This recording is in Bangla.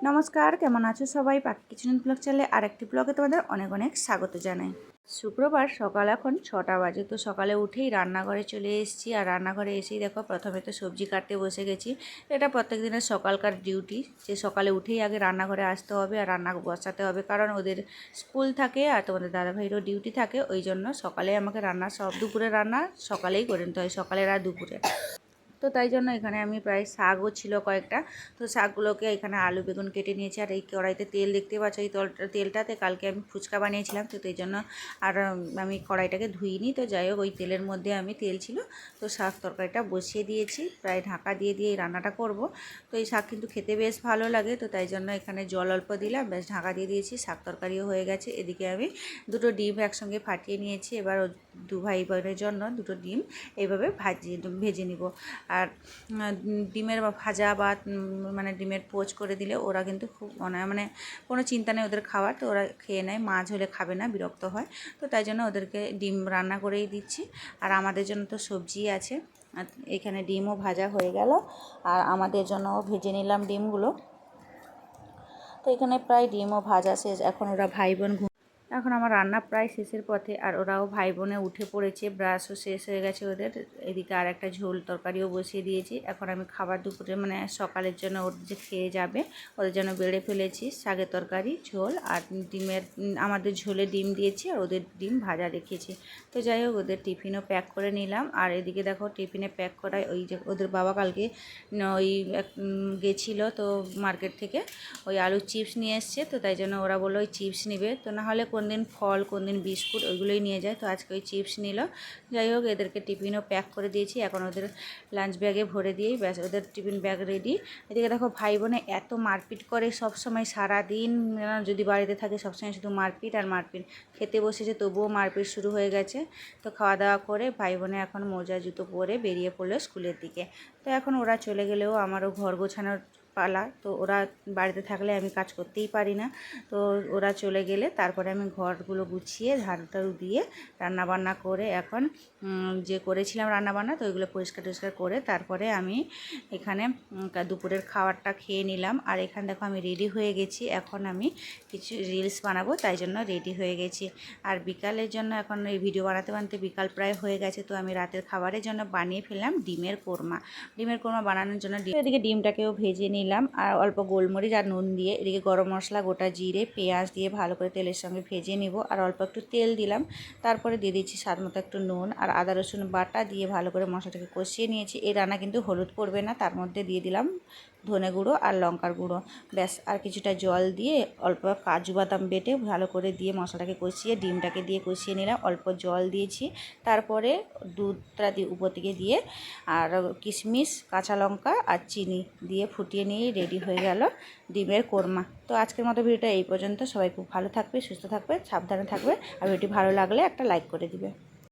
নমস্কার, কেমন আছো সবাই? পাখি কিচেন ব্লগ চ্যানেলে আরেকটি ব্লগে তোমাদের অনেক অনেক স্বাগত জানাই। শুক্রবার সকাল এখন 6টা বাজে। তো সকালে উঠেই রান্নাঘরে চলে এসেছি, আর রান্নাঘরে এসেই দেখো প্রথমে তো সবজি কাটতে বসে গেছি। এটা প্রত্যেক দিনের সকালকার ডিউটি, যে সকালে উঠেই আগে রান্নাঘরে আসতে হবে আর রান্না বসাতে হবে, কারণ ওদের স্কুল থাকে আর তোমাদের দাদাভাইরও ডিউটি থাকে। ওই জন্য সকালে আমাকে রান্না দুপুরের রান্না সকালেই করে নিতে হয়, সকালের আর দুপুরে। তো তাই জন্য এখানে আমি প্রায় শাকও ছিল কয়েকটা, তো শাকগুলোকে এখানে আলু বেগুন কেটে নিয়েছি। আর এই কড়াইতে তেল দেখতে পাচ্ছ, এই তেলটাতে কালকে আমি ফুচকা বানিয়েছিলাম, তো এই জন্য আর আমি কড়াইটাকে ধুইনি। তো যাই হোক, ওই তেলের মধ্যে আমি তেল ছিল, তো শাক তরকারিটা বসিয়ে দিয়েছি, প্রায় ঢাকা দিয়ে এই রান্নাটা করব। তো এই শাক কিন্তু খেতে বেশ ভালো লাগে, তো তাই জন্য এখানে জল অল্প দিলাম, বেশ ঢাকা দিয়ে দিয়েছি। শাক তরকারিও হয়ে গেছে। এদিকে আমি দুটো ডিম একসঙ্গে ফাটিয়ে নিয়েছি। এবার দু ভাই বোনের জন্য দুটো ডিম এইভাবে ভেজে নিব। আর ডিমের ভাজা বা মানে ডিমের পোচ করে দিলে ওরা কিন্তু খুব মানে কোনো চিন্তা নেই ওদের খাওয়ার, তো ওরা খেয়ে নেয়। মাছ হলে খাবে না, বিরক্ত হয়। তো তাই জন্য ওদেরকে ডিম রান্না করেই দিচ্ছি। আর আমাদের জন্য তো সবজি আছে, এখানে ডিমও ভাজা হয়ে গেল, আর আমাদের জন্যও ভেজে নিলাম ডিমগুলো। তো এখানে প্রায় ডিমও ভাজা শেষ। এখন ওরা ভাই বোন এখন আমার রান্না প্রায় শেষের পথে, আর ওরাও ভাই বোনে উঠে পড়েছে, ব্রাশও শেষ হয়ে গেছে ওদের। এদিকে আর একটা ঝোল তরকারিও বসিয়ে দিয়েছি। এখন আমি খাবার দুপুরে মানে সকালের জন্য ওদের যে খেয়ে যাবে ওদের জন্য বেড়ে ফেলেছি শাকের তরকারি, ঝোল আর ডিমের, আমাদের ঝোলে ডিম দিয়েছি আর ওদের ডিম ভাজা রেখেছি। তো যাই হোক, ওদের টিফিনও প্যাক করে নিলাম। আর এদিকে দেখো টিফিনে প্যাক করায় ওই যে ওদের বাবা কালকে ওই গেছিলো তো মার্কেট থেকে ওই আলুর চিপস নিয়ে এসছে, তো তাই জন্য ওরা বললো ওই চিপস নিবে। তো না হলে কোন দিন ফল, কোন দিন বিস্কুট, ওইগুলোই নিয়ে যায়। তো আজকে ওই চিপস নিল। যাই হোক, এদেরকে টিফিনও প্যাক করে দিয়েছি। এখন ওদের লাঞ্চ ব্যাগে ভরে দিয়েই ব্যাস ওদের টিফিন ব্যাগ রেডি। এদিকে দেখো ভাই বোনে এত মারপিট করে সব সময়, সারাদিন যদি বাড়িতে থাকে সবসময় শুধু মারপিট আর মারপিট। খেতে বসেছে তবুও মারপিট শুরু হয়ে গেছে। তো খাওয়া দাওয়া করে ভাই বোনে এখন মোজা জুতো পরে বেরিয়ে পড়লো স্কুলের দিকে। তো এখন ওরা চলে গেলেও আমারও ঘর গোছানোর পালা। তো ওরা বাড়িতে থাকলে আমি কাজ করতেই পারি না। তো ওরা চলে গেলে তারপরে আমি ঘরগুলো গুছিয়ে ঝাড়ু টাড়ু দিয়ে রান্নাবান্না করে এখন যে করেছিলাম রান্নাবান্না, তো ওইগুলো পরিষ্কার টরিষ্কার করে তারপরে আমি এখানে দুপুরের খাবারটা খেয়ে নিলাম। আর এখানে দেখো আমি রেডি হয়ে গেছি, এখন আমি কিছু রিলস বানাবো, তাই জন্য রেডি হয়ে গেছি। আর বিকালের জন্য এখন এই ভিডিও বানাতে বানাতে বিকাল প্রায় হয়ে গেছে। তো আমি রাতের খাবারের জন্য বানিয়ে ফেললাম ডিমের কোরমা। ডিমের কোরমা বানানোর জন্য এদিকে ডিমটাকেও ভেজে নিলাম, আর অল্প গোলমরিচ আর নুন দিয়ে, এদিকে গরম মশলা, গোটা জিরে, পেঁয়াজ দিয়ে ভালো করে তেলের সঙ্গে ভেজে নিব। আর অল্প একটু তেল দিলাম, তারপরে দিয়ে দিচ্ছি স্বাদ মতো একটু নুন আর আদা রসুন বাটা দিয়ে ভালো করে মশলাটাকে কষিয়ে নিয়েছি। এই রান্না কিন্তু হলুদ পড়বে না, তার মধ্যে দিয়ে দিলাম ধনে গুঁড়ো আর লঙ্কার গুঁড়ো, ব্যাস। আর কিছুটা জল দিয়ে অল্প কাজু বাদাম বেটে ভালো করে দিয়ে মশলাটাকে কষিয়ে ডিমটাকে দিয়ে কষিয়ে নিলাম। অল্প জল দিয়েছি, তারপরে দুধটা দিয়ে উপর থেকে দিয়ে আর কিশমিশ, কাঁচা লঙ্কা আর চিনি দিয়ে ফুটিয়ে নিয়ে রেডি হয়ে গেল ডিমের কোরমা। তো আজকের মতো ভিডিওটা এই পর্যন্ত। সবাই খুব ভালো থাকবে, সুস্থ থাকবে, সাবধানে থাকবে। আর ভিডিওটি ভালো লাগলে একটা লাইক করে দিবে।